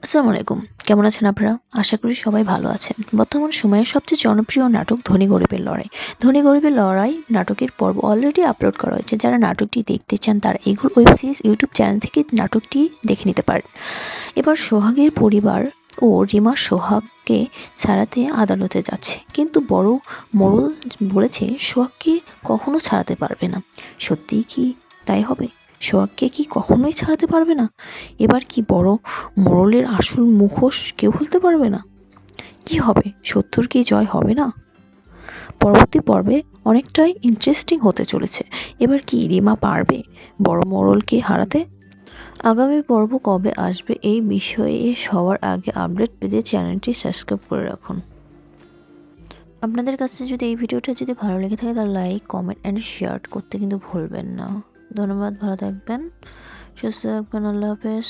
আসসালামু আলাইকুম। কেমন আছেন আপনারা? আশা করি সবাই ভালো আছেন। বর্তমান সময়ে সবচেয়ে জনপ্রিয় নাটক ধনী গরিবের লড়াই। ধনী গরিবের লড়াই নাটকের পর্ব অলরেডি আপলোড করা হয়েছে। যারা নাটকটি দেখতে চান তারা এগুলো ওয়েব সিরিজ ইউটিউব চ্যানেল থেকে নাটকটি দেখে নিতে পারেন। এবার সোহাগের পরিবার ও রিমা সোহাগকে ছাড়াতে আদালতে যাচ্ছে, কিন্তু বড় মোড়ল বলেছে সোহাগকে কখনো ছাড়াতে পারবে না। সত্যিই কি তাই হবে? সোহাগকে কি কখনোই ছাড়াতে পারবে না? এবার কি বড় মোড়লের আসল মুখোশ কেউ খুলতে পারবে না? কি হবে? সত্যর কি জয় হবে না? পরবর্তী পর্বে অনেকটাই ইন্টারেস্টিং হতে চলেছে। এবার কি রিমা পারবে বড় মোড়লকে হারাতে? আগামী পর্ব কবে আসবে এই বিষয়ে সবার আগে আপডেট পেতে চ্যানেলটি সাবস্ক্রাইব করে রাখুন। আপনাদের কাছে যদি এই ভিডিওটা যদি ভালো লেগে থাকে তাহলে লাইক, কমেন্ট অ্যান্ড শেয়ার করতে কিন্তু ভুলবেন না। ধন্যবাদ, ভালো থাকবেন, সুস্থ থাকবেন, আল্লাহ হাফেজ।